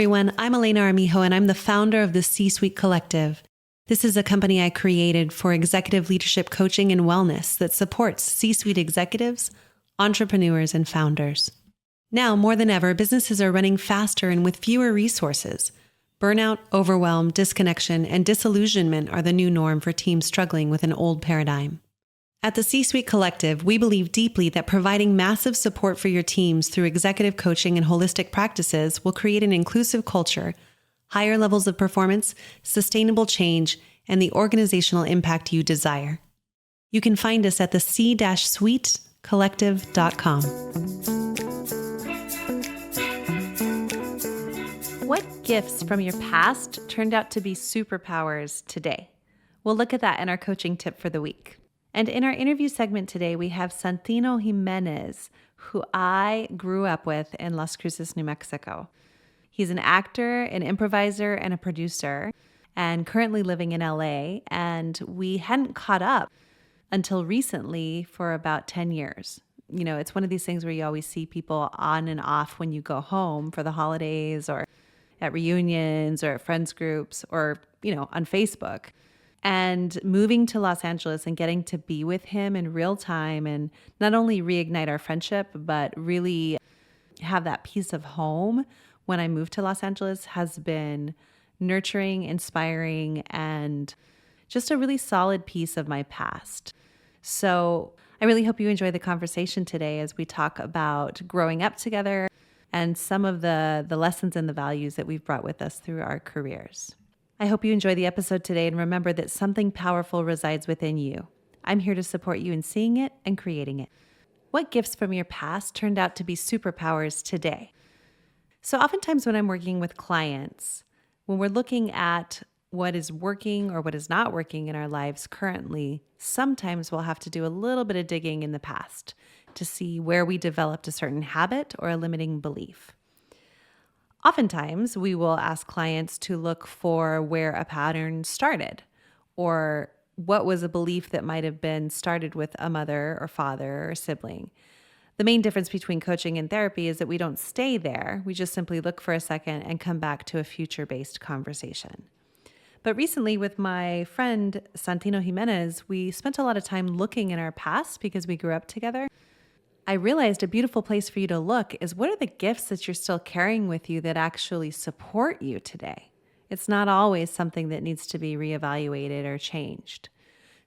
everyone. I'm Elena Armijo, and I'm the founder of the C-Suite Collective. This is a company I created for executive leadership coaching and wellness that supports C-suite executives, entrepreneurs, and founders. Now, more than ever, businesses are running faster and with fewer resources. Burnout, overwhelm, disconnection, and disillusionment are the new norm for teams struggling with an old paradigm. At the C-Suite Collective, we believe deeply that providing massive support for your teams through executive coaching and holistic practices will create an inclusive culture, higher levels of performance, sustainable change, and the organizational impact you desire. You can find us at the c-suitecollective.com. What gifts from your past turned out to be superpowers today? We'll look at that in our coaching tip for the week. And in our interview segment today, we have Santino Jimenez, who I grew up with in Las Cruces, New Mexico. He's an actor, an improviser, and a producer, and currently living in LA. And we hadn't caught up until recently for about 10 years. You know, it's one of these things where you always see people on and off when you go home for the holidays or at reunions or at friends groups or, on Facebook. And moving to Los Angeles and getting to be with him in real time and not only reignite our friendship, but really have that piece of home when I moved to Los Angeles has been nurturing, inspiring, and just a really solid piece of my past. So I really hope you enjoy the conversation today as we talk about growing up together and some of the lessons and the values that we've brought with us through our careers. I hope you enjoy the episode today and remember that something powerful resides within you. I'm here to support you in seeing it and creating it. What gifts from your past turned out to be superpowers today? So oftentimes when I'm working with clients, when we're looking at what is working or what is not working in our lives currently, sometimes we'll have to do a little bit of digging in the past to see where we developed a certain habit or a limiting belief. Oftentimes, we will ask clients to look for where a pattern started or what was a belief that might have been started with a mother or father or sibling. The main difference between coaching and therapy is that we don't stay there. We just simply look for a second and come back to a future-based conversation. But recently with my friend Santino Jimenez, we spent a lot of time looking in our past because we grew up together. I realized a beautiful place for you to look is what are the gifts that you're still carrying with you that actually support you today? It's not always something that needs to be reevaluated or changed.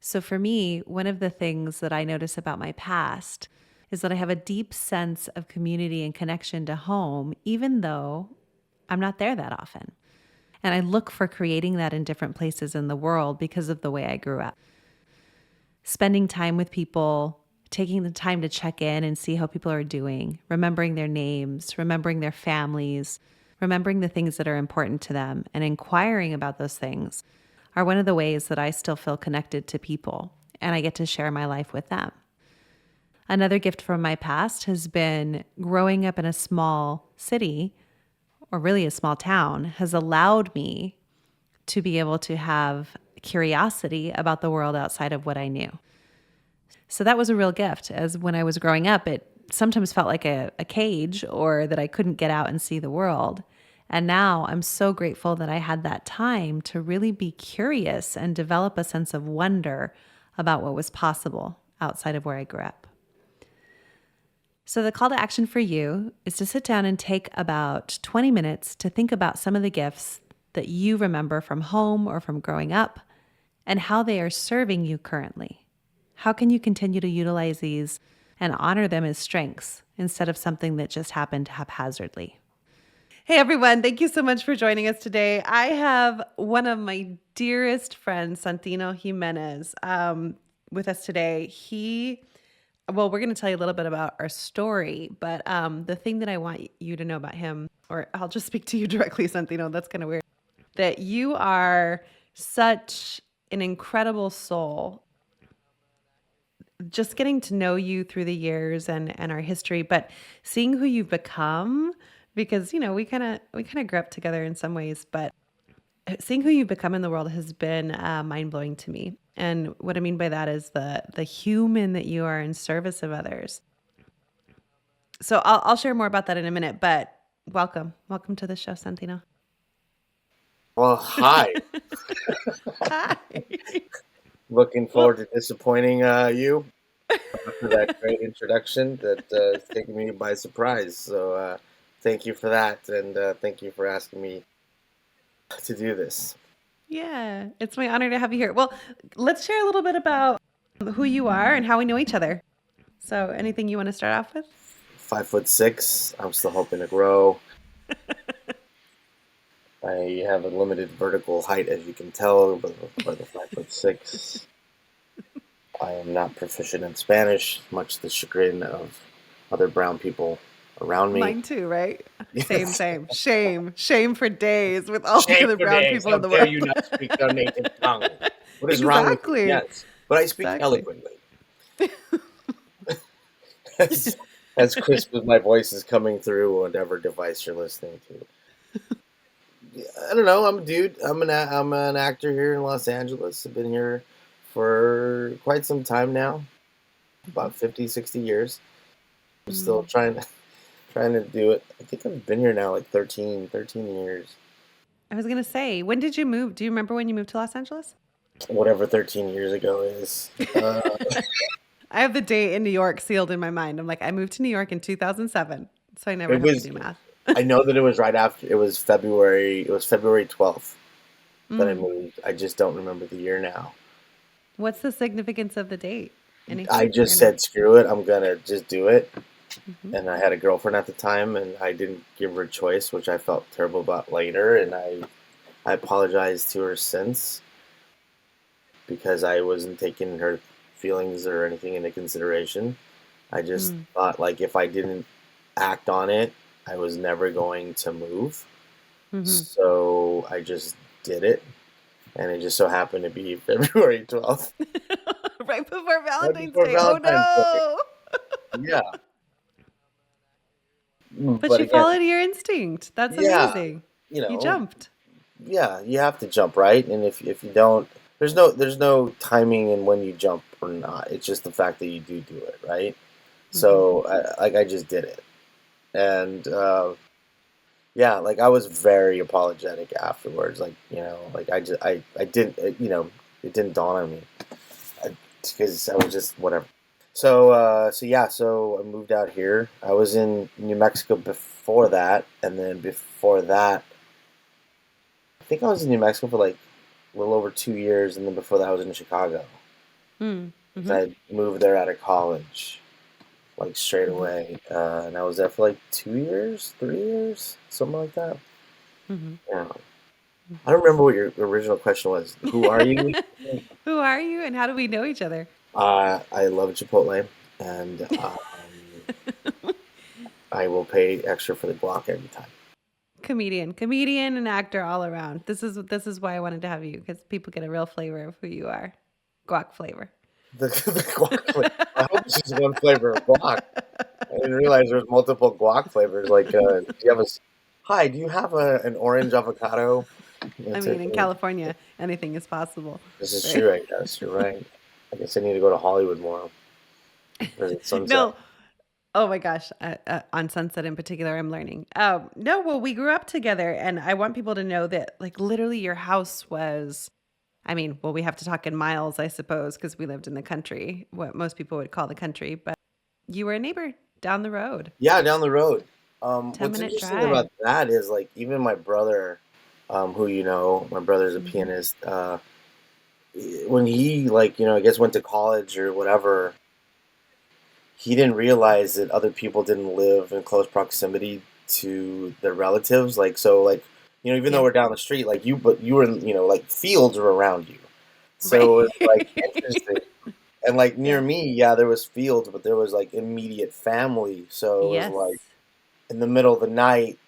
So for me, one of the things that I notice about my past is that I have a deep sense of community and connection to home, even though I'm not there that often. And I look for creating that in different places in the world because of the way I grew up. Spending time with people, taking the time to check in and see how people are doing, remembering their names, remembering their families, remembering the things that are important to them, and inquiring about those things are one of the ways that I still feel connected to people, and I get to share my life with them. Another gift from my past has been growing up in a small city, or really a small town, has allowed me to be able to have curiosity about the world outside of what I knew. So that was a real gift, as when I was growing up, it sometimes felt like a cage or that I couldn't get out and see the world. And now I'm so grateful that I had that time to really be curious and develop a sense of wonder about what was possible outside of where I grew up. So the call to action for you is to sit down and take about 20 minutes to think about some of the gifts that you remember from home or from growing up and how they are serving you currently. How can you continue to utilize these and honor them as strengths instead of something that just happened haphazardly? Hey everyone, thank you so much for joining us today. I have one of my dearest friends, Santino Jimenez, with us today. We're going to tell you a little bit about our story, but the thing that I want you to know about him, or I'll just speak to you directly, Santino, that's kind of weird, that you are such an incredible soul. Just getting to know you through the years and our history, but seeing who you've become, because, we kind of grew up together in some ways, but seeing who you've become in the world has been mind-blowing to me. And what I mean by that is the human that you are in service of others. So I'll share more about that in a minute, but Welcome to the show, Santino. Well, hi. Hi. Looking Well, forward to disappointing you after that great introduction that is taking me by surprise. So thank you for that, and thank you for asking me to do this. yeah, it's my honor to have you here. Well, let's share a little bit about who you are and how we know each other. So, anything you want to start off with? 5'6". I'm still hoping to grow. I have a limited vertical height, as you can tell, by the 5'6". I am not proficient in Spanish, much to the chagrin of other brown people around me. Mine too, right? Same, Yes. same. Shame for days with all the Shame other for brown days. people How in the dare world. you not speak your native tongue? What is wrong with you? Exactly. Yes. But I speak Exactly. eloquently. As, as crisp as my voice is coming through whatever device you're listening to. I don't know. I'm a dude. I'm an actor here in Los Angeles. I've been here for quite some time now, about 50, 60 years. I'm still Mm. trying to do it. I think I've been here now like 13 years. I was going to say, when did you move? Do you remember when you moved to Los Angeles? Whatever 13 years ago is. I have the date in New York sealed in my mind. I'm like, I moved to New York in 2007, so I never It have to was do math. I know that it was right after. It was February 12th that I Mm. moved. I just don't remember the year now. What's the significance of the date? I Anything or just no? said screw it. I'm gonna just do it. Hmm. And I had a girlfriend at the time, and I didn't give her a choice, which I felt terrible about later. And I apologized to her since because I wasn't taking her feelings or anything into consideration. I just Mm. thought like if I didn't act on it, I was never going to move. Hmm. So I just did it, and it just so happened to be February 12th, Right before right Valentine's before Day. Oh Valentine's Day. no! Yeah. But But you again, followed your instinct. That's yeah, amazing. you You know, jumped. yeah, you have to jump, right? And if you don't, there's no timing in when you jump or not. It's just the fact that you do it, right? Hmm. So I just did it, and yeah, like I was very apologetic afterwards. Like like I didn't, it didn't dawn on me because I was just whatever. So yeah, so I moved out here. I was in New Mexico before that, and then before that, I think I was in New Mexico for like a little over 2 years, and then before that, I was in Chicago. Mm-hmm. 'Cause I moved there out of college, like straight Hmm. away, and I was there for like 2 years, 3 years, something like that. Hmm. Yeah, I don't remember what your original question was. Who are you? Who are you and how do we know each other? I love Chipotle, and I will pay extra for the guac every time. Comedian and actor all around. This is why I wanted to have you because people get a real flavor of who you are. Guac flavor. The guac flavor. I hope it's just one flavor of guac. I didn't realize there was multiple guac flavors. Like, do you have hi, do you have an orange avocado? I That's mean, it. in California, anything is possible, This is right? true, I guess. You're right. I guess I need to go to Hollywood more. Visit Sunset. No, oh my gosh, on Sunset in particular, I'm learning. No, well, we grew up together, and I want people to know that, like, literally, your house was. I mean, well, we have to talk in miles, I suppose, because we lived in the country, what most people would call the country. But you were a neighbor down the road, Yeah, down the road. ten What's minute interesting about drive. that is like even my brother, who my brother's a Hmm. pianist. When he like I guess went to college or whatever, he didn't realize that other people didn't live in close proximity to their relatives. Like so, like even though Yeah, we're down the street, like but you were in like fields were around you, right. so it's like interesting. And like near Yeah. me, yeah, there was fields, but there was like immediate family. So it was like Yes. in the middle of the night,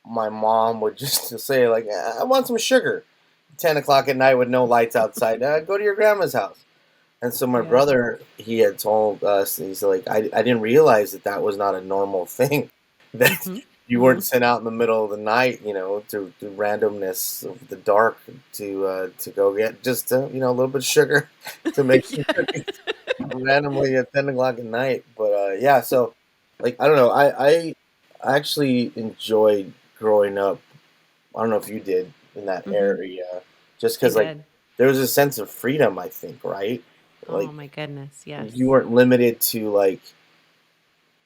my mom would just say like, "I want some sugar." 10 o'clock at night with no lights outside. Go to your grandma's house. And so my Yep. brother, he had told us, he's like, I didn't realize that that was not a normal thing, that Hmm. you Hmm. weren't sent out in the middle of the night, to randomness of the dark to go get just a little bit of sugar to make some Yeah. cookies randomly at 10 o'clock at night. But yeah, so like I don't know, I I actually enjoyed growing up. I don't know if you did in that Mm-hmm. area, just I because like did. there was a sense of freedom. I think, right? Oh Like my goodness, you yes. weren't limited to like,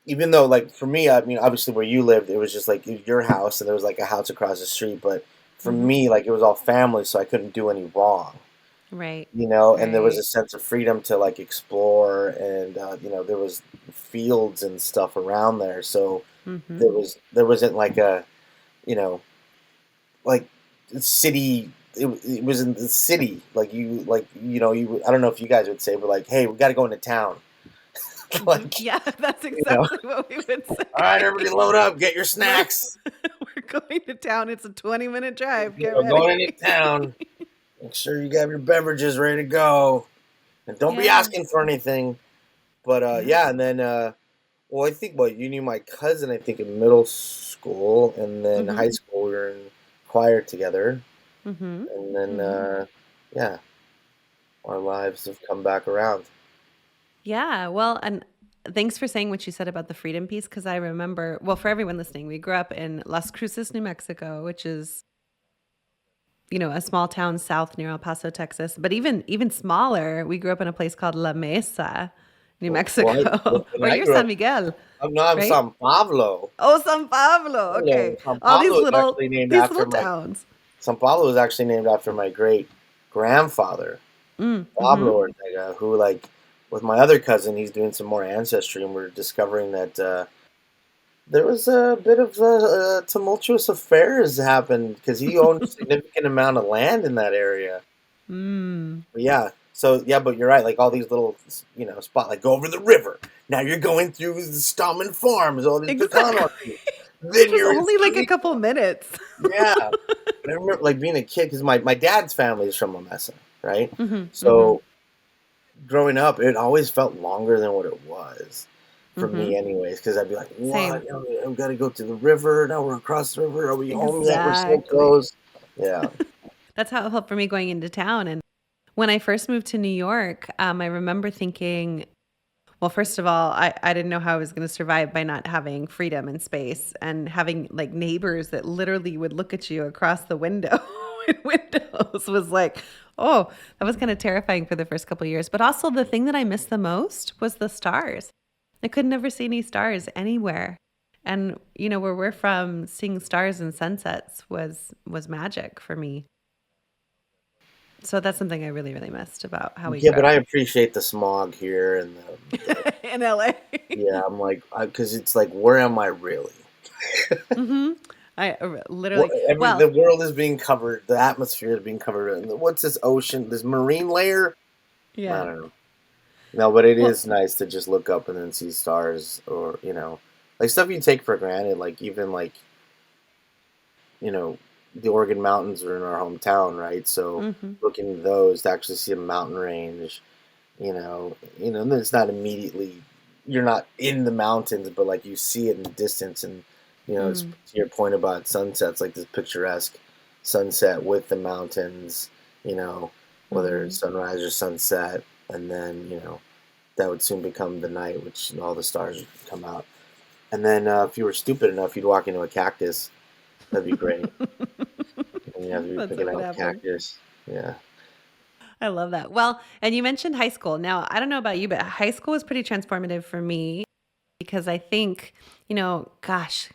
even though like for me, I mean, obviously where you lived, it was just like your house, and there was like a house across the street. But for Mm-hmm. me, like it was all family, so I couldn't do any wrong. Right, And there was right. a sense of freedom to like explore, and there was fields and stuff around there, so Mm-hmm. there wasn't like a, you know like city. It was in the city, like I don't know if you guys would say, but like, hey, we got to go into town. Mm-hmm. Like, Yeah, that's you know exactly what we would all say. right, everybody load up, get your We're snacks. we're going to town. It's a 20-minute drive. Get Going into ready. town, make sure you have your beverages ready to go, and don't be Yeah. asking for anything. But Yeah. yeah, and then well, I think, well, you knew my cousin, I think, in middle school, and then Mm-hmm. high school we were in choir together, Mm-hmm. and then Mm-hmm. yeah, our lives have come back around. Yeah. Well, and thanks for saying what you said about the freedom piece, because I remember, well, for everyone listening, we grew up in Las Cruces, New Mexico, which is, a small town south near El Paso, Texas. But even smaller, we grew up in a place called La Mesa, New Well, Mexico, when or I you're grew San up, Miguel, I'm right? San Pablo. Oh, San Pablo. Okay. San All Pablo is actually named these after little my towns. San Pablo is actually named after my great grandfather, Mm, mm-hmm. Pablo Ortega, who, like, with my other cousin, he's doing some more ancestry, and we're discovering that there was a bit of tumultuous affairs happened because he owned a significant amount of land in that area. Mm. But yeah, so yeah, but you're right. Like all these little, spot, like go over the river. Now you're going through the Stammen Farms, all this pecan Exactly. orchard. Which Then was you're in only like San a couple Miguel. minutes. Yeah, but I remember like being a kid because my dad's family is from La Mesa, right? Mm-hmm. Mm-hmm. So growing up, it always felt longer than what it was for Mm-hmm. me, anyways. Because I'd be like, Same. "What? I've got to go to the river. Now we're across the river. Are we home yet? We're so Exactly. close." Yeah. That's how it felt for me going into town. And when I first moved to New York, I remember thinking, well, first of all, I didn't know how I was going to survive by not having freedom and space and having like neighbors that literally would look at you across the window in windows was like, oh, that was kind of terrifying for the first couple of years. But also the thing that I missed the most was the stars. I could never see any stars anywhere. And where we're from, seeing stars and sunsets was magic for me. So that's something I really, really missed about how we Yeah, grew but I up appreciate the smog here and the in LA. yeah. I'm like, because it's like, where am I really? Hmm. Literally, The well, world is being covered. The atmosphere is being covered. And what's this ocean? This marine layer? I yeah. don't know. No, but it Well, is nice to just look up and then see stars, or like stuff you take for granted. Like even like you know, the Oregon Mountains are in our hometown, right? So hmm. looking at those to actually see a mountain range, and it's not immediately, you're not in the mountains, but like you see it in the distance, and it's Mm, to your point about sunsets, like this picturesque sunset with the mountains, whether it's hmm. sunrise or sunset, and then that would soon become the night, which all the stars would come out. And then if you were stupid enough, you'd walk into a cactus. That'd be great. And you have to be That's what picking would out happen. cactus. Yeah. I love that. Well, and you mentioned high school. Now, I don't know about you, but high school was pretty transformative for me because I think, gosh,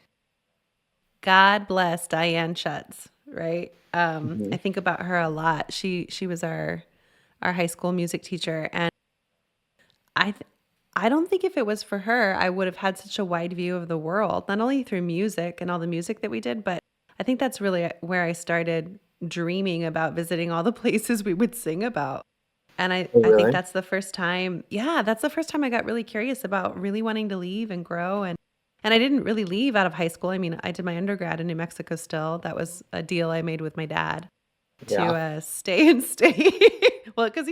God bless Diane Schutz, right? Hmm. I think about her a lot. She was our high school music teacher, and I th- I don't think if it was for her, I would have had such a wide view of the world, not only through music and all the music that we did, but I think that's really where I started dreaming about visiting all the places we would sing about. And I, Oh, I think really? that's the first time, yeah, that's the first time I got really curious about really wanting to leave and grow. And I didn't really leave out of high school. I mean, I did my undergrad in New Mexico still. That was a deal I made with my dad to Yeah. stay and stay. Well, because,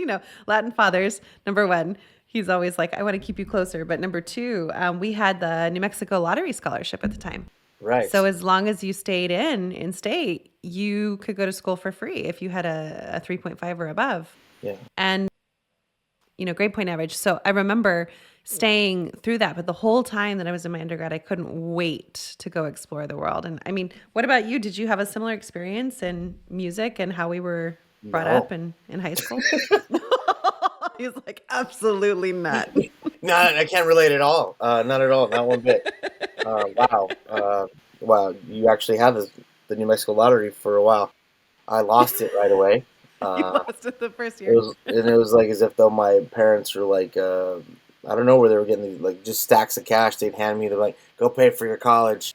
Latin fathers, number one, he's always like, I want to keep you closer. But number two, we had the New Mexico lottery scholarship at the time. So Right. as long as you stayed in state, you could go to school for free if you had a 3.5 or above. Yeah. And grade point average. So I remember staying through that, but the whole time that I was in my undergrad, I couldn't wait to go explore the world. And I mean, what about you? Did you have a similar experience in music and how we were brought up No. in high school? He's like, absolutely not. No, I can't relate at all. Not at all. Not one bit. Wow. Wow. You actually had the New Mexico lottery for a while. I lost it right away. You Uh, lost it the first it year. was and it was like as if though my parents were like, I don't know where they were getting these, like just stacks of cash. They'd hand me. They're like, "Go pay for your college."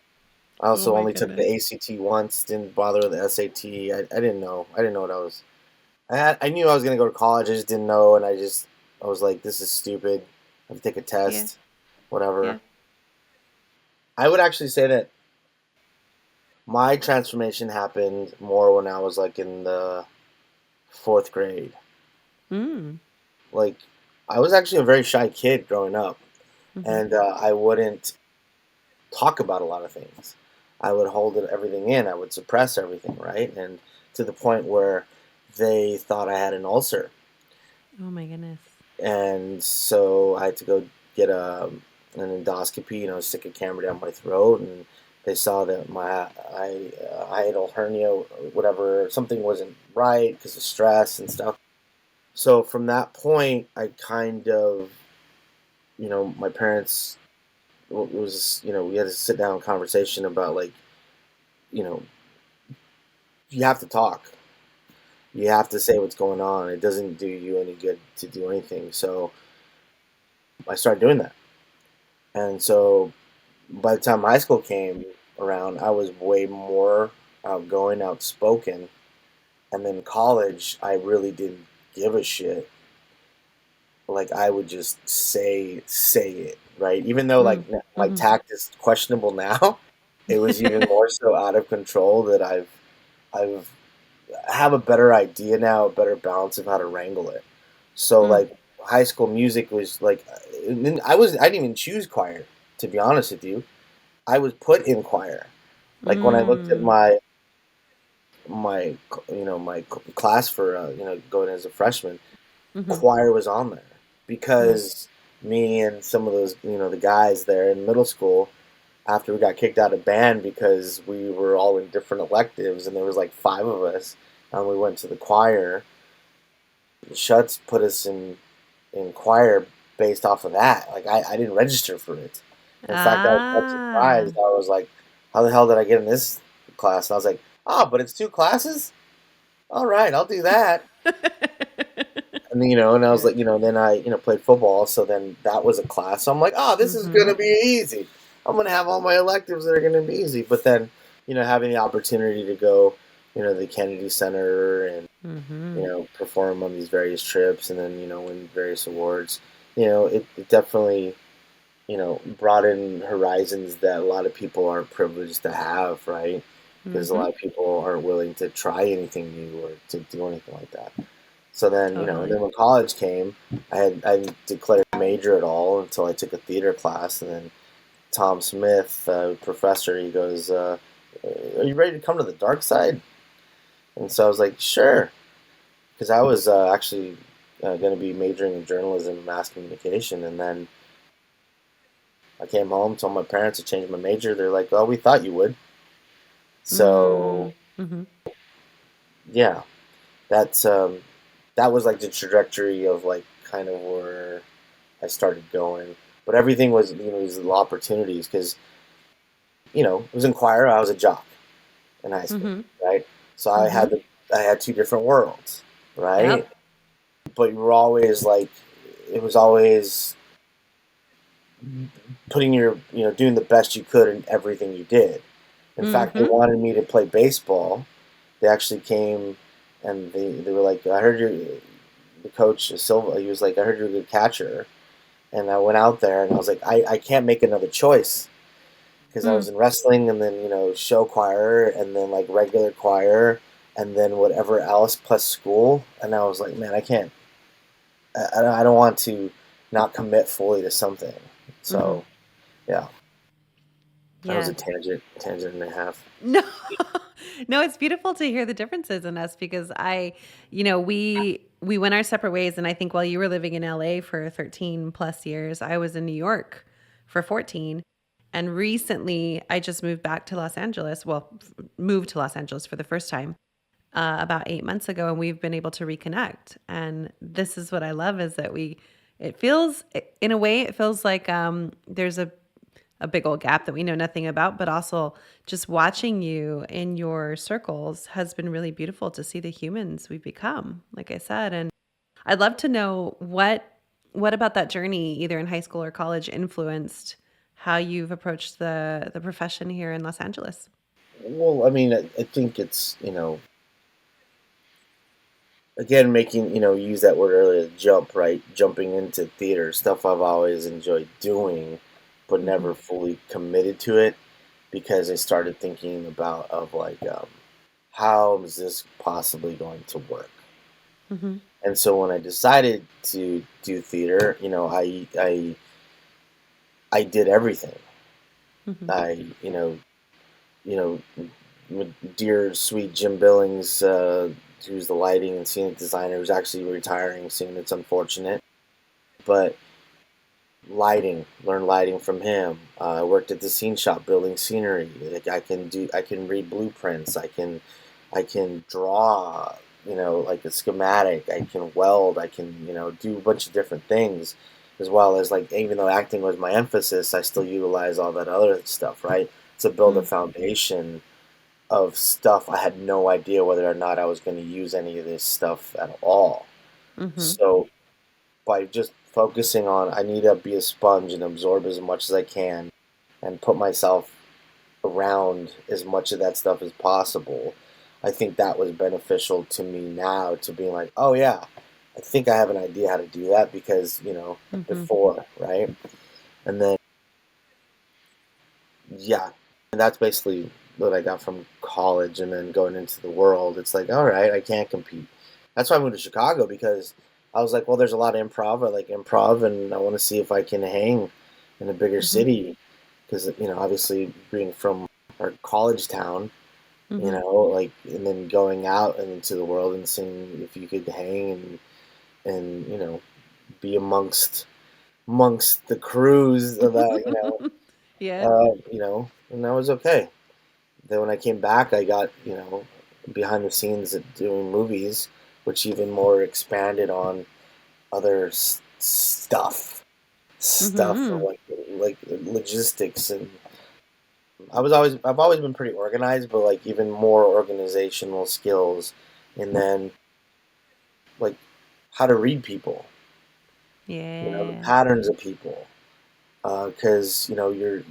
I Oh also my only took goodness. the ACT once. Didn't bother with the SAT. I didn't know. I didn't know what I was. I knew I was gonna go to college. I just didn't know, and I was like, this is stupid. I have to take a Yeah. test, whatever. Yeah. I would actually say that my transformation happened more when I was like in the fourth grade. Mm. Like, I was actually a very shy kid growing up, Mm-hmm. and I wouldn't talk about a lot of things. I would hold everything in. I would suppress everything, right? And to the point where they thought I had an ulcer. Oh my goodness. And so I had to go get an endoscopy, stick a camera down my throat, and they saw that my hiatal hernia, or whatever, something wasn't right because of stress and stuff. So from that point, I kind of, my parents was, we had to sit down conversation about like, you know, you have to talk. You have to say what's going on. It doesn't do you any good to do anything. So I started doing that. And so by the time high school came around, I was way more outgoing, outspoken. And then college, I really didn't give a shit. Like I would just say it, right? Even though like Mm. my Mm-hmm. tact is questionable now, it was even more so out of control that I've I have a better idea now, a better balance of how to wrangle it. So Mm. like high school music was like, and then I didn't even choose choir, to be honest with you. I was put in choir. Like when I looked at Mm. my my class for going as a freshman, Mm-hmm. choir was on there Mm. because me and some of those the guys there in middle school, after we got kicked out of band because we were all in different electives and there was like five of us and we went to the choir. Shuts put us in choir based off of that. Like I didn't register for it. In fact, I was quite Ah. surprised. I was like, how the hell did I get in this class? And I was like, oh, but it's two classes? All right, I'll do that. And then, and I was Yeah. like, then I, played football. So then that was a class. So I'm like, oh, this is going Mm-hmm. to be easy. I'm going to have all my electives that are going to be easy. But then, having the opportunity to go, the Kennedy Center and, Mm-hmm. perform on these various trips and then, win various awards, it definitely, brought in horizons that a lot of people aren't privileged to have, right? Because a Mm-hmm. lot of people aren't willing to try anything new or to do anything like that. So then, and Totally. then when college came, I didn't declare a major at all until I took a theater class. And then Tom Smith, professor, he goes, "Are you ready to come to the dark side?" And so I was like, "Sure," because I was actually going to be majoring in journalism and mass communication. And then I came home, told my parents to change my major. They're like, "Oh, we thought you would." So Mm-hmm. yeah, that's that was like the trajectory of like kind of where I started going. But everything was, these little opportunities because, it was in choir. I was a jock in high school, Mm-hmm. right? So Mm-hmm. I had two different worlds, right? Yep. But you were always like, it was always putting your, doing the best you could in everything you did. In fact, they Mm-hmm. wanted me to play baseball. They actually came and they were like, I heard the coach Silva, he was like, I heard you're a good catcher. And I went out there and I was like, I can't make another choice because I Mm. was in wrestling and then, show choir and then like regular choir and then whatever else plus school. And I was like, man, I can't, I don't want to not commit fully to something. Mm-hmm. So, yeah. That was Yeah. a tangent and a half. No, no, it's beautiful to hear the differences in us because we went our separate ways, and I think while you were living in LA for 13 plus years, I was in New York for 14. And recently, I just moved back to Los Angeles. Well, moved to Los Angeles for the first time about 8 months ago, and we've been able to reconnect. And this is what I love is that it feels, in a way, it feels like there's a big old gap that we know nothing about, but also just watching you in your circles has been really beautiful to see the humans we've become, like I said. And I'd love to know what about that journey, either in high school or college, influenced how you've approached the profession here in Los Angeles. Well, I mean, I think it's, again, making, use that word earlier, jump, right? Jumping into theater, stuff I've always enjoyed doing, but Mm-hmm. never fully committed to it because I started thinking about, how is this possibly going to work? Mm-hmm. And so when I decided to do theater, I did everything. Mm-hmm. I, you know, dear sweet Jim Billings, who's the lighting and scenic designer, who's actually retiring soon. It's unfortunate, but learned lighting from him. I worked at the scene shop building scenery. Like I can read blueprints. I can draw. Like a schematic. I can weld. I can, do a bunch of different things, as well as like even though acting was my emphasis, I still utilize all that other stuff, right, to build a foundation of stuff. I had no idea whether or not I was going to use any of this stuff at all. Mm-hmm. So by just focusing on, I need to be a sponge and absorb as much as I can and put myself around as much of that stuff as possible. I think that was beneficial to me now to being like, oh yeah, I think I have an idea how to do that because, Mm-hmm. before, right? And then, yeah, and that's basically what I got from college and then going into the world. It's like, all right, I can't compete. That's why I moved to Chicago because I was like, well, there's a lot of improv. I like improv, and I want to see if I can hang in a bigger Mm-hmm. city because obviously being from our college town, Mm-hmm. like, and then going out and into the world and seeing if you could hang and be amongst the crews of that, Yeah. and that was okay. Then when I came back, I got, behind the scenes at doing movies, which even more expanded on other stuff Mm-hmm. like logistics. And I've always been pretty organized, but like even more organizational skills, and then like how to read people, the Yeah. patterns of people, because you know you're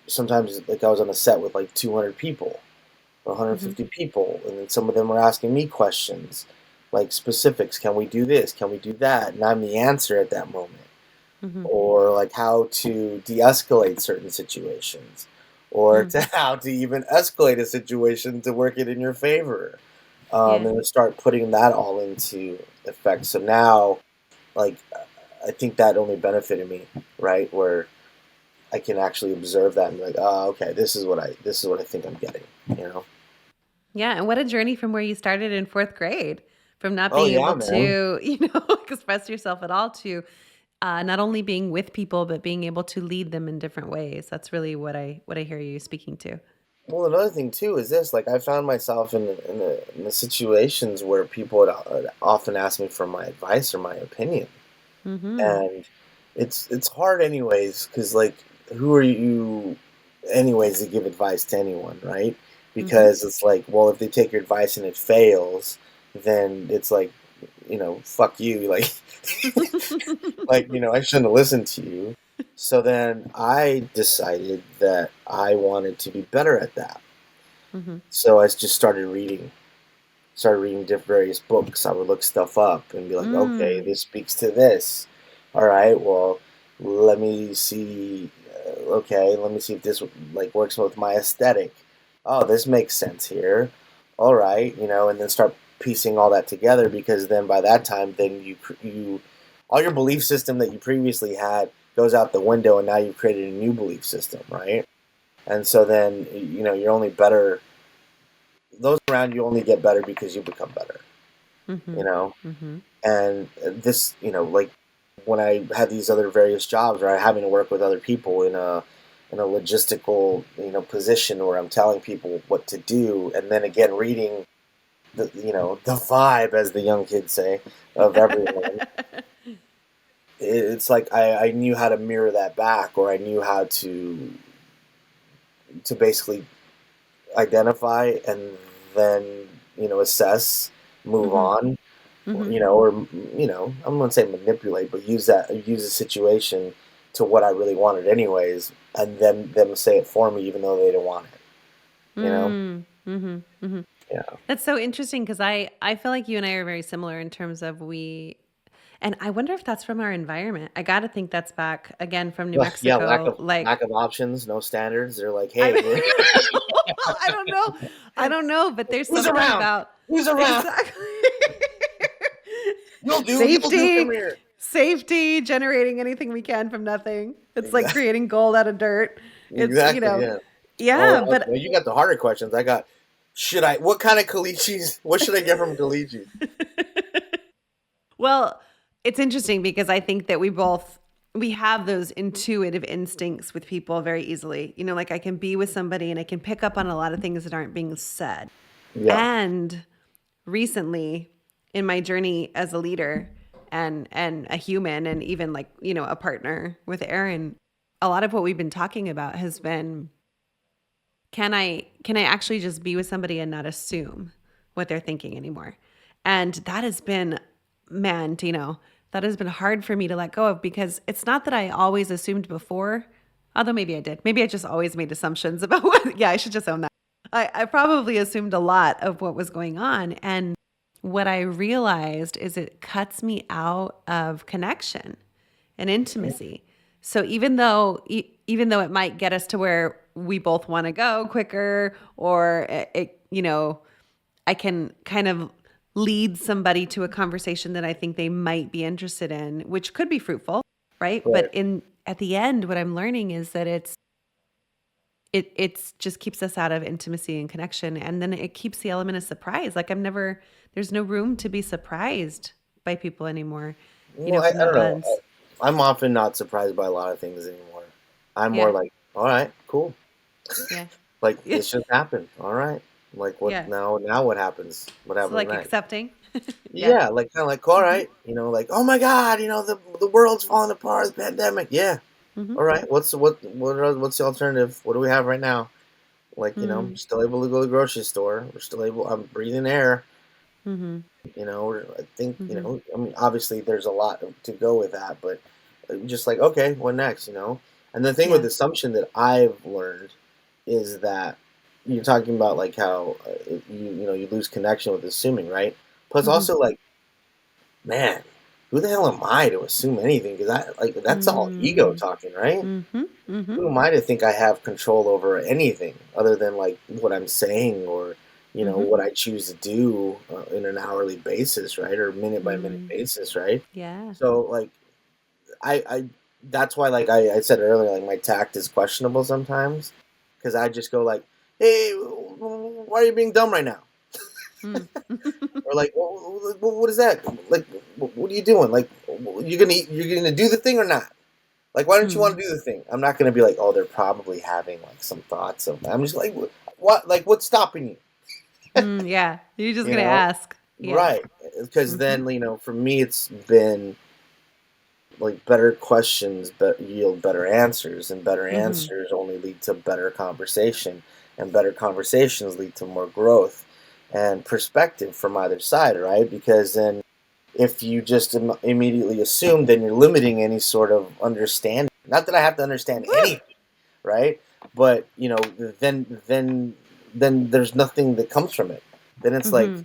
sometimes, like, I was on a set with like 200 people, Mm-hmm. 150 people, and then some of them were asking me questions like specifics. Can we do this? Can we do that? And I'm the answer at that moment. Mm-hmm. Or like how to de-escalate certain situations, or Mm. to how to even escalate a situation to work it in your favor, Yeah. and to start putting that all into effect. So now, like, I think that only benefited me, right? Where I can actually observe that and be like, oh, okay, this is what I think I'm getting, you know? Yeah, and what a journey from where you started in 4th grade, from not Oh being yeah, able man. to, express yourself at all to, not only being with people, but being able to lead them in different ways. That's really what I hear you speaking to. Well, another thing too is this: like, I found myself in the situations where people would often ask me for my advice or my opinion, Mhm. and it's hard anyways because, like, who are you anyways to give advice to anyone, right? Mhm. Because it's like, well, if they take your advice and it fails, then it's like, fuck you, like, like, I shouldn't have listened to you. So then I decided that I wanted to be better at that. Mhm. So I just started reading different various books. I would look stuff up and be like, okay, Mm. this speaks to this. All right, well, let me see. Okay, let me see if this like works with my aesthetic. Oh, this makes sense here. All right, and then start piecing all that together, because then by that time, then you all your belief system that you previously had goes out the window, and now you've created a new belief system, right? And so then, you're only better. Those around you only get better because you become better, Mm-hmm. you know? Mm-hmm. And this, like when I had these other various jobs, right, having to work with other people in a logistical, position where I'm telling people what to do, and then again reading the vibe, as the young kids say, of everyone. It's like I knew how to mirror that back, or I knew how to basically identify and then assess, move Mm-hmm. on, Mm-hmm. or I'm gonna say manipulate, but use the situation to what I really wanted anyways, and then them say it for me even though they didn't want it. Mm-hmm. Mm-hmm. Yeah. That's so interesting because I feel like you and I are very similar in terms of and I wonder if that's from our environment. I got to think that's back again from New Well, yeah, lack Mexico. of Like, lack of options, no standards. They're like, I hey, mean, I don't know. I don't know, but there's who's something around? about Who's around? exactly You'll do. You'll do. safety, Come here. safety, generating anything we can from nothing. It's like Exactly. creating gold out of dirt. It's, Exactly. Yeah. Oh, yeah, okay. but You got the harder questions. I got. What kind of caliche? What should I get from caliche? well, it's interesting because I think that we have those intuitive instincts with people very easily. Like I can be with somebody and I can pick up on a lot of things that aren't being said. Yeah. And recently in my journey as a leader and a human and even like, a partner with Aaron, a lot of what we've been talking about has been can I actually just be with somebody and not assume what they're thinking anymore? And that has been, man, Tino, that has been hard for me to let go of because it's not that I always assumed before, although maybe I did. Maybe I just always made assumptions about what, yeah, I should just own that. I probably assumed a lot of what was going on. And what I realized is it cuts me out of connection and intimacy. So even though it might get us to where we both want to go quicker, or I can kind of lead somebody to a conversation that I think they might be interested in, which could be fruitful, right? Right. But in at the end, what I'm learning is that it's just keeps us out of intimacy and connection, and then it keeps the element of surprise. Like there's no room to be surprised by people anymore, Well, I from don't that know. lens. I'm often not surprised by a lot of things anymore. I'm more Yeah, like, all right, cool. yeah, Like yeah, this just happened. All right. Like what yeah. now? Now what happens? What So happens like next? accepting. Yeah. Yeah, like kind of like all Mm-hmm. right, like oh my god, the world's falling apart, the pandemic. Yeah. Mm-hmm. All right. What's the alternative? What do we have right now? Like still able to go to the grocery store. We're still able. I'm breathing air. Mm-hmm. I think Mm-hmm. I mean, obviously there's a lot to go with that, but just like okay, what next? And the thing with Yeah. assumption that I've learned is that you're talking about like how you lose connection with assuming, right? Plus Mm-hmm. also like, man, who the hell am I to assume anything? Because that's all ego Mm-hmm. talking, right? Mm-hmm. Mm-hmm. Who am I to think I have control over anything other than like what I'm saying, or Mm-hmm. what I choose to do in an hourly basis, right, or minute by minute Mm. basis, right? Yeah. So like I that's why like I said earlier, like my tact is questionable sometimes because I just go like, hey, why are you being dumb right now? Mm. Or like, what is that? Like, what are you doing? Like, you're gonna do the thing or not? Like, why don't you want Mm. to do the thing? I'm not gonna be like, oh, they're probably having like some thoughts of that. I'm just like, what? Like, what's stopping you? Mm. Yeah. You're just You gonna know, ask. Yeah. right? Because Mm-hmm. then for me, it's been like better questions but yield better answers, and better Mm-hmm. answers only lead to better conversation, and better conversations lead to more growth and perspective from either side, right? Because then if you just immediately assume, then you're limiting any sort of understanding. Not that I have to understand Woo! anything, right? But then there's nothing that comes from it. Then it's like Mm-hmm.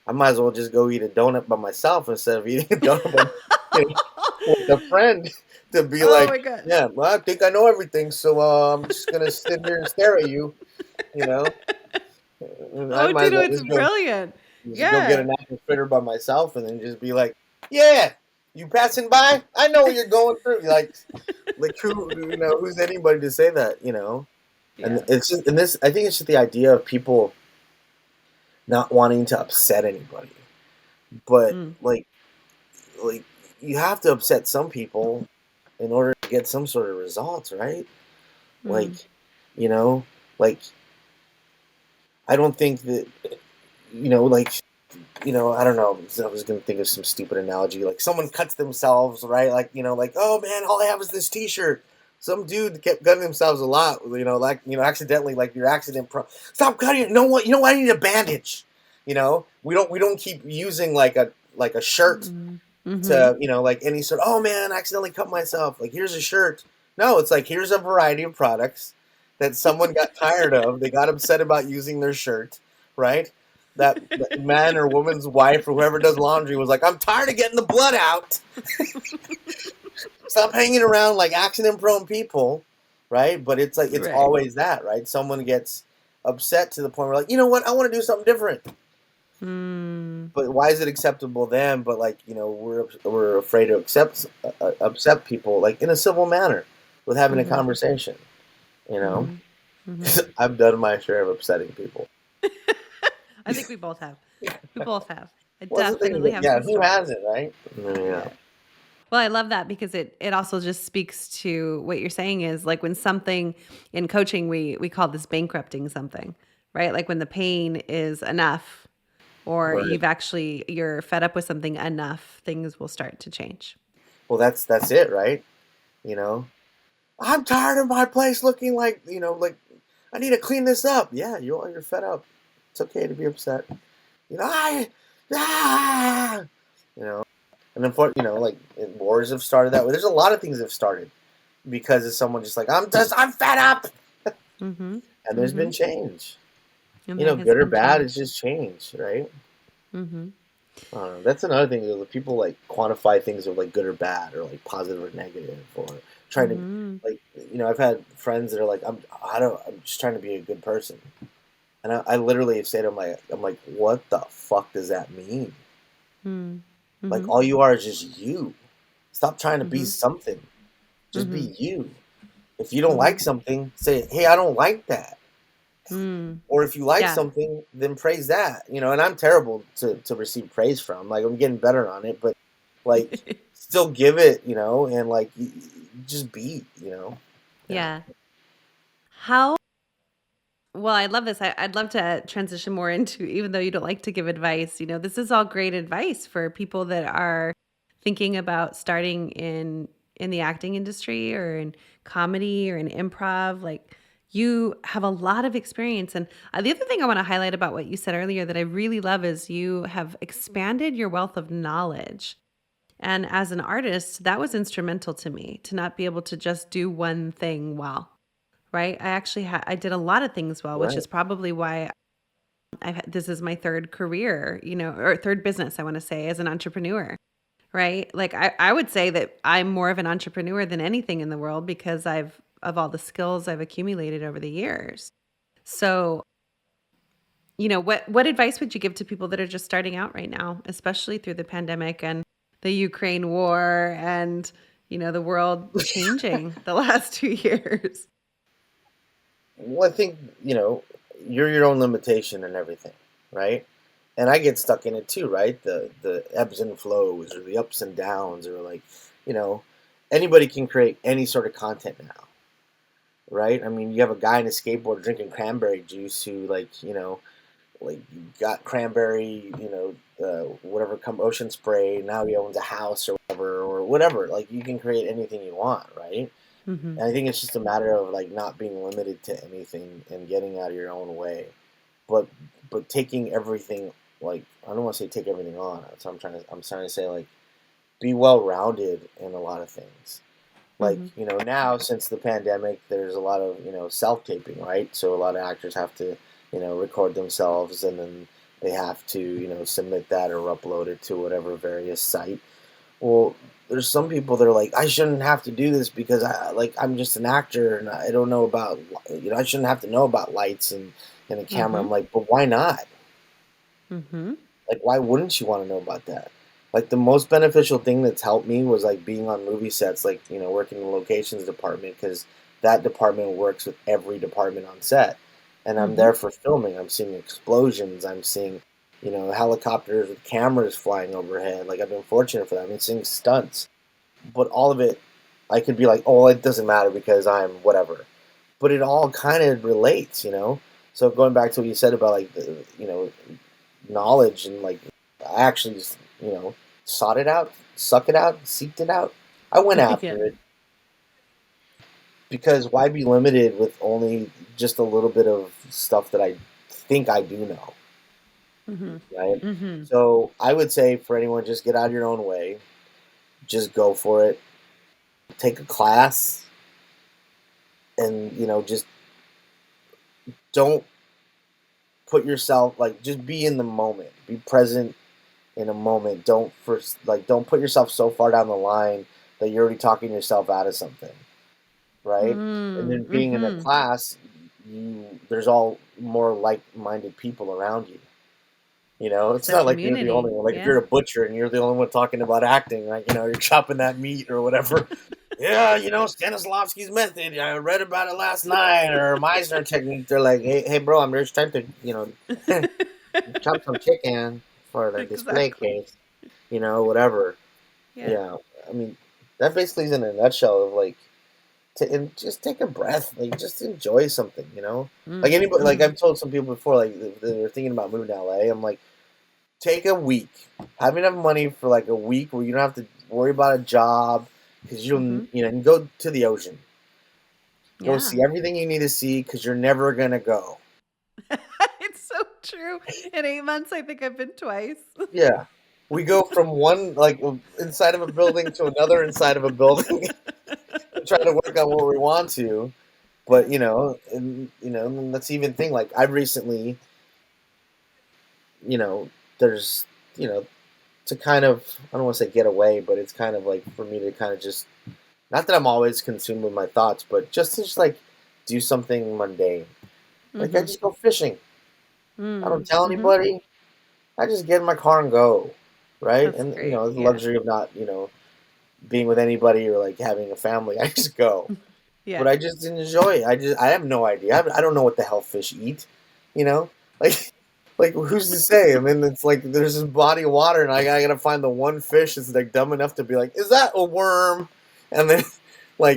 I might as well just go eat a donut by myself instead of eating a donut with a friend to be Oh like, my god. yeah, well, I think I know everything, so I'm just gonna sit here and stare at you. You know, I Oh, might as Tito, well it's just go brilliant. get Yeah. an apple fritter by myself, and then just be like, yeah. You passing by? I know what you're going through. Like who's anybody to say that? And Yeah. it's just, and this, I think it's just the idea of people not wanting to upset anybody, but Mm. like you have to upset some people in order to get some sort of results, right? Like, Mm. you know, like I don't think that like I don't know. I was gonna think of some stupid analogy, like someone cuts themselves, right? Like like oh man, all I have is this T-shirt. Some dude kept cutting themselves a lot, accidentally, like your accident. Stop cutting it. No what? You know what? I need a bandage. We don't keep using like a shirt Mm. Mm-hmm. to like any sort. Oh man, I accidentally cut myself. Like here's a shirt. No, it's like here's a variety of products that someone got tired of. They got upset about using their shirt, right? That man or woman's wife or whoever does laundry was like, I'm tired of getting the blood out. Stop hanging around like accident prone people, right? But it's like it's Right. always that, right? Someone gets upset to the point where like, you know what, I want to do something different. Mm. But why is it acceptable then? But like we're afraid to upset people like in a civil manner with having a Mm-hmm. conversation. You know, Mm-hmm. Mm-hmm. I've done my share of upsetting people. I think we both have. We both have. I Well, that's the thing. definitely have Yeah, some who stories. hasn't, right? Yeah. Yeah. Well, I love that because it also just speaks to what you're saying is like when something in coaching we call this bankrupting something, right? Like when the pain is enough or Right. you're fed up with something enough, things will start to change. Well, that's it, right? You know, I'm tired of my place looking like like I need to clean this up. Yeah, you're fed up. It's okay to be upset. I ah, you know, and unfortunately, like wars have started that way. There's a lot of things that have started because of someone just like I'm fed up, Mm-hmm. and there's Mm-hmm. been change. And there has Good or been bad, it's change. just change, right? Mm-hmm. That's another thing. People like quantify things of like good or bad, or like positive or negative, or trying to Mm-hmm. like I've had friends that are like I'm just trying to be a good person, and I literally say to them like what the fuck does that mean? Like Mm-hmm. all you are is just you. Stop trying to be Mm-hmm. something. Just Mm-hmm. be you. If you don't Mm-hmm. like something, say, hey, I don't like that. Mm. Or if you like Yeah. something, then praise that. And I'm terrible to receive praise from. Like I'm getting better on it, but like still give it, and like just be, Yeah. Yeah. How well, I love this. I'd love to transition more into, even though you don't like to give advice, this is all great advice for people that are thinking about starting in the acting industry or in comedy or in improv. Like you have a lot of experience. And the other thing I want to highlight about what you said earlier that I really love is you have expanded your wealth of knowledge. And as an artist, that was instrumental to me to not be able to just do one thing well. Right? I actually I did a lot of things well, which Right. is probably why this is my third career, or third business, I want to say, as an entrepreneur, right? Like I would say that I'm more of an entrepreneur than anything in the world because of all the skills I've accumulated over the years. So, what advice would you give to people that are just starting out right now, especially through the pandemic and the Ukraine war and, the world changing the last 2 years? Well, I think, you're your own limitation and everything, right? And I get stuck in it too, right? The ebbs and flows or the ups and downs or like, you know, anybody can create any sort of content now, right? I mean, you have a guy in a skateboard drinking cranberry juice who like got cranberry, whatever come ocean spray. Now he owns a house or whatever. Like you can create anything you want, right? Mhm. And I think it's just a matter of like not being limited to anything and getting out of your own way, but taking everything like I don't want to say take everything on. So I'm trying to say like be well rounded in a lot of things. Like Mhm. now since the pandemic, there's a lot of self taping, right? So a lot of actors have to record themselves and then they have to submit that or upload it to whatever various site. Well, there's some people that are like, I shouldn't have to do this because I'm just an actor and I don't know about I shouldn't have to know about lights and a camera. I'm Mhm. like, but why not? Mhm. Like, why wouldn't you want to know about that? Like the most beneficial thing that's helped me was like being on movie sets, like working in the locations department, because that department works with every department on set, and I'm Mm-hmm. there for filming. I'm seeing explosions. I'm seeing helicopters with cameras flying overhead. Like I've been fortunate for that. I've been seeing stunts, but all of it, I could be like, oh, it doesn't matter because I'm whatever, but it all kind of relates. So going back to what you said about like the knowledge and like I actually just, sought it out, suck it out, seeked it out. I went Yeah. after it because why be limited with only just a little bit of stuff that I think I do know, Mm-hmm. right? Mm-hmm. So I would say for anyone, just get out of your own way, just go for it, take a class, and just don't put yourself like just be in the moment, be present in a moment. Don't put yourself so far down the line that you're already talking yourself out of something, right? And then being in a Mm-hmm. class, there's all more like-minded people around you. It's It's a not like you're the only community. one. Like if Yeah. you're a butcher and you're the only one talking about acting, like you're chopping that meat or whatever. Yeah, Stanislavski's method. I read about it last night, or Meisner technique. They're like, hey, bro, I'm just trying to, chop some chicken for the display Exactly. case. Whatever. Yeah. Yeah, I mean, that basically is in a nutshell of like and just take a breath, like just enjoy something, Like anybody, like Mm-hmm. I've told some people before, like they're thinking about moving to LA. I'm like, take a week, have enough money for like a week where you don't have to worry about a job because Mm-hmm. and go to the ocean, go Yeah. see everything you need to see because you're never gonna go. It's so true. In 8 months, I think I've been twice. Yeah, we go from one like inside of a building to another inside of a building, and try to work on what we want to. But Yeah. and that's even thing. Like I recently, you know, there's you know to kind of I don't want to say get away, but it's kind of like for me to kind of just not that I'm always consumed with my thoughts, but just like do something mundane. Like I Mm-hmm. just go fishing. I don't tell Mm-hmm. anybody. I just get in my car and go, right? That's And great. the Yeah. luxury of not being with anybody or like having a family. I just go. Yeah. But I just enjoy it. I have no idea. I don't know what the hell fish eat. You know, like who's to say? I mean, it's like there's this body of water, and I gotta find the one fish that's like dumb enough to be like, is that a worm? And then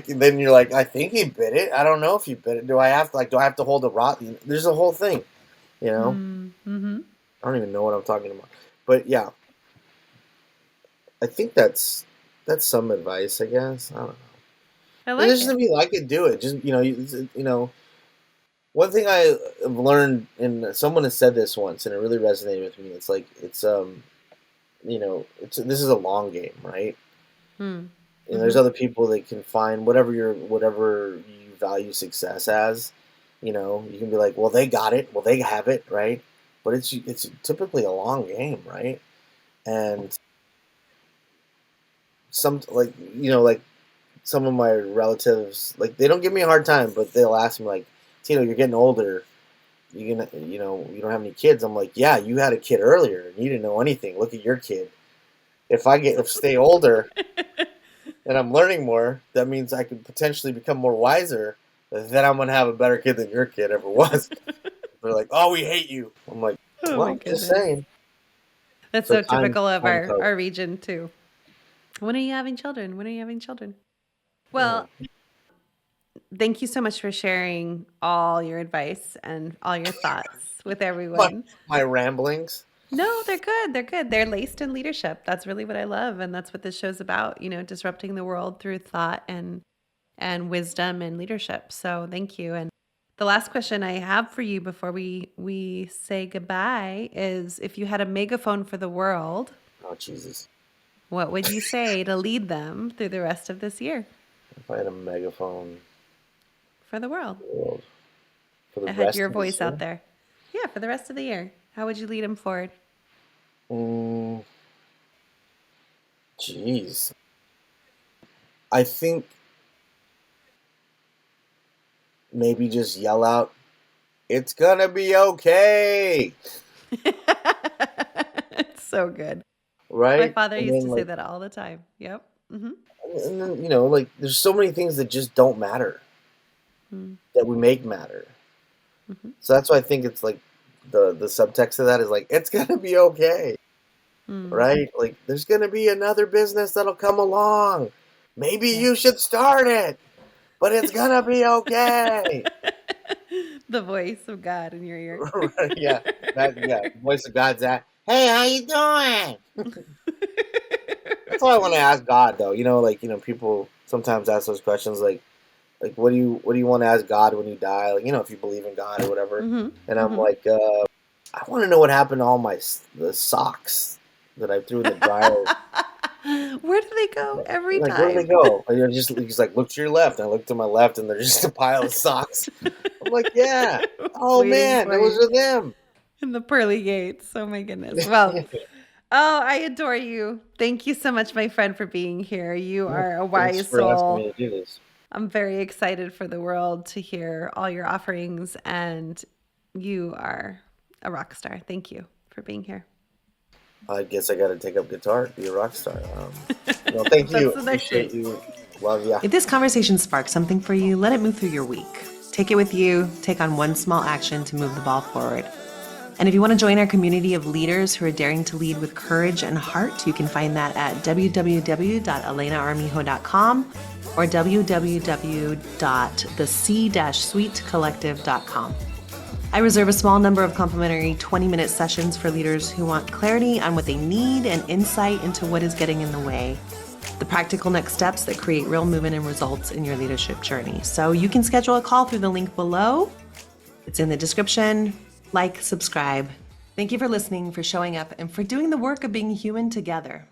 then you're like, I think he bit it. I don't know if he bit it. Do I have to hold a rod? There's a whole thing. You know, Mm-hmm. I don't even know what I'm talking about. But yeah, I think that's some advice. I guess I don't know. I It's like just it. if you like it, do it. Just one thing I have learned, and someone has said this once, and it really resonated with me. It's like it's this is a long game, right? And there's Mm-hmm. other people that can find whatever you value success as. You can be like, well, they got it, well, they have it, right? But it's typically a long game, right? And like some of my relatives, like they don't give me a hard time, but they'll ask me like, Tino, you're getting older. You don't have any kids. I'm like, yeah, you had a kid earlier and you didn't know anything. Look at your kid. If stay older and I'm learning more, that means I could potentially become more wiser. Then I'm gonna have a better kid than your kid ever was. They're like, oh, we hate you. I'm like, Oh my well, just goodness. saying. That's So so typical of time our code. region too. When are you having children? When are you having children? Yeah. Well, thank you so much for sharing all your advice and all your thoughts with My everyone. my ramblings. No, they're good. They're good. They're laced in leadership. That's really what I love, and that's what this show's about, disrupting the world through thought and wisdom and leadership. So, thank you. And the last question I have for you before we say goodbye is if you had a megaphone for the world, Oh Jesus! what would you say to lead them through the rest of this year If I had a megaphone for the world? for the world for the I had rest your of this voice out year. there. Yeah, for the rest of the year. How would you lead them forward? Mm, Jeez. I think maybe just yell out, "It's gonna be okay." It's so good. My right? father And used then to say like, that all the time. Yep. Mm-hmm. and then like there's so many things that just don't matter that we make matter. Mm-hmm. So that's why I think it's like the subtext of that is like it's gonna be okay, Mm. right? Like there's gonna be another business that'll come along. Maybe Yeah. you should start it, but it's gonna be okay. The voice of God in your ear. Right, yeah, the voice of God's at. Hey, how you doing? That's all I want to ask God, though. Like people sometimes ask those questions, like what do you want to ask God when you die? Like if you believe in God or whatever. Mm-hmm. And I'm Mm-hmm. like, I want to know what happened to all the socks that I threw in the dryer. Where do they go every Like, where do they time? go? And he's like, look to your left. And I look to my left, and there's just a pile of socks. I'm like, yeah. Oh Waiting man, for those you are them. in the pearly gates. Oh my goodness. Well, oh, I adore you. Thank you so much, my friend, for being here. You Yeah, are a thanks wise for asking me soul. to do this. I'm very excited for the world to hear all your offerings, and you are a rock star. Thank you for being here. I guess I got to take up guitar, be a rock star. Well, thank you. That's the next Appreciate move. you. Love ya. If this conversation sparks something for you, let it move through your week. Take it with you, take on one small action to move the ball forward. And if you want to join our community of leaders who are daring to lead with courage and heart, you can find that at www.elenaarmijo.com or www.thec-suitecollective.com. I reserve a small number of complimentary 20-minute sessions for leaders who want clarity on what they need and insight into what is getting in the way. The practical next steps that create real movement and results in your leadership journey. So you can schedule a call through the link below. It's in the description. Like, subscribe. Thank you for listening, for showing up, and for doing the work of being human together.